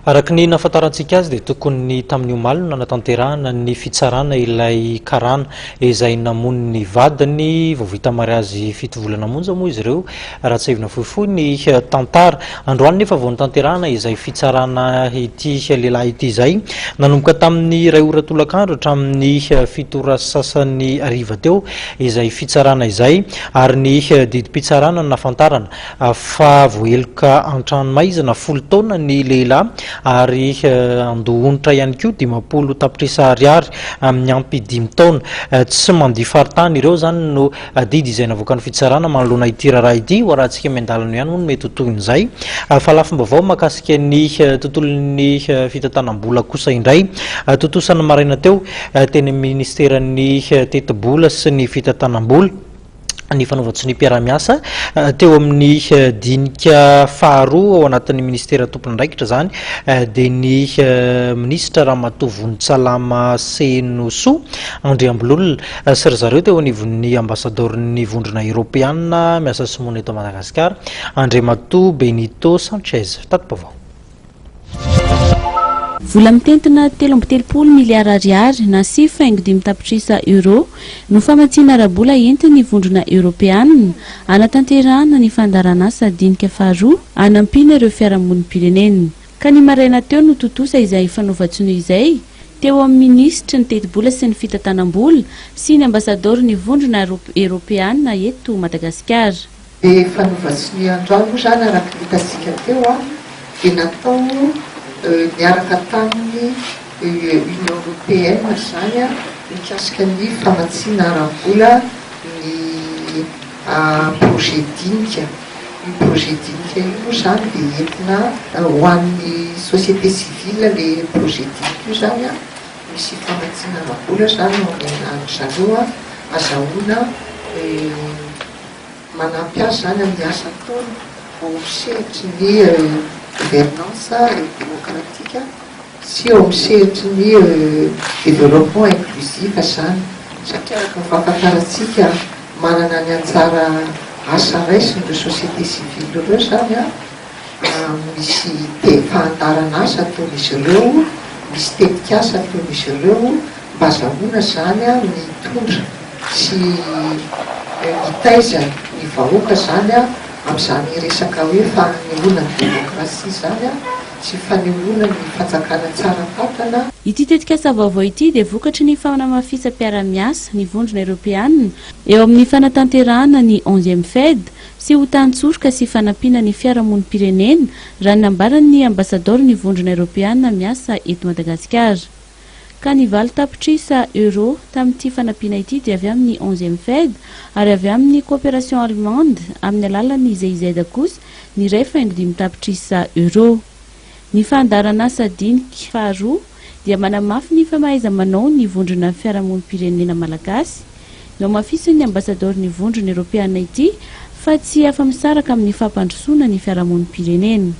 Araka ny nafantarantsika azy dia tokony tamin'ny omalina natanterahana ny fitsarana ilay karana izay namono ny vadiny vao vita mariazy 7 volana monja moa izy ireo raha tsy evina fohifohy ny tantara. Androany nefa vao nitanterahana izay fitsarana ity lehilahy ity izay nanomboka tamin'ny ray ora tolakandro hatramin'ny 7 ora sasany ariva teo izay fitsarana izay, ary ny didim-pitsarana nafantarana fa voaheloka an-tranomaizana 10 taona ny lehilahy ary andohonitra ihany koa 50 tapitrisa ariary amin'ny ampy 5 taona. Tsy mandihy faritany ireo zany no didy izay navoaka ny fitsarana manoloana ity raharaha ity, ho rahantsika miandalana ihany moa no mety totoin'izay. Fa lafim-baovao mahakasika ny tontolon'ny fitantanam-bola kosa indray, totosana maraina teo teny ministeran'ny teti-bola sy ny fitantanam-bola ny fanaovan-tsy ny mpiara-miasa teo amin'ny dinika faharoa ao anatin'ny ministera tompon'andraikitra zany dia ny ministra Ramatoa Vonintsalama Senoso Andriambololona sy ry zareo teo anivon'ny ambasador'ny vondrona Europeana miasa simoana eto Madagasikara Andriamatoa Benito Sanchez. Tatapavao. Vola mitentina 3.3 miliara ariary na 5.5 tapitrisa euro no famatsiana arabola entin'ny vondrona Europeana anatanterahana ny fandaran'asa dinika faharoa anampiana ireo fiarahamonim-pirenena. Ka ny maraina teo no totosa izay fanaovan-tsony izay teo amin'ny ministra ny teti-bola sy ny fitantanam-bola sy ny ambasador ny vondrona Europeana eto Madagasikara. Fanaovan-tsony androany zany araka hitasika teo dia natao miaraka tamin'ny Union Européenne zany mikasika ny famatsiana ara-bola ny projet dinika. Io projet dinika io zany dia entina ho an'ny société civile le projet dinika io zany misy famatsiana ara-bola zany amin'ny zareo azahoana manampy azy zany amin'ny asa ataony ho sehatry ny gouvernance démocratique sy ao misehitry ny développement inclusif zany satria araka fahafantarantsika manana ny anjara asa raisiny ireo société civile ireo zany misy fahantarana asa ataon'izy ireo, misy tetikasa ataon'izy ireo mba azahoana zany mitondra sy mitaiza ny vahoaka zany amin'izany resaka hoe fanehoana ny demokrasia zany sy fanehoana ny fanjakana tsara patana. Ity tetikasa vaovao ity dia vokatry ny fanamafisam-piara-miasa ny vondrona Europeana eo amin'ny fanatanterahana ny 11e FED sy ho tantsorika sy fanampiana ny fiarahamonim-pirenena raha nambaran'ny ambasador ny vondrona Europeana miasa eto Madagasikara. Ka ny 20 tapitrisa euro tamin'ity fanampiana ity dia avy amin'ny 11e FED ary avy amin'ny coopération allemande amin'ny alalan'ny GIZ kosa ny 2.5 tapitrisa euro. Ny fandaran'asa dinika faharoa dia manamafy ny famahaiza-manao ny vondrona fiarahamonim-pirenena malagasy no mafisin'ny ambasador ny vondrona Europeana ity fa tsy afa-misaraka amin'ny fampandrosoana ny fiarahamonim-pirenena.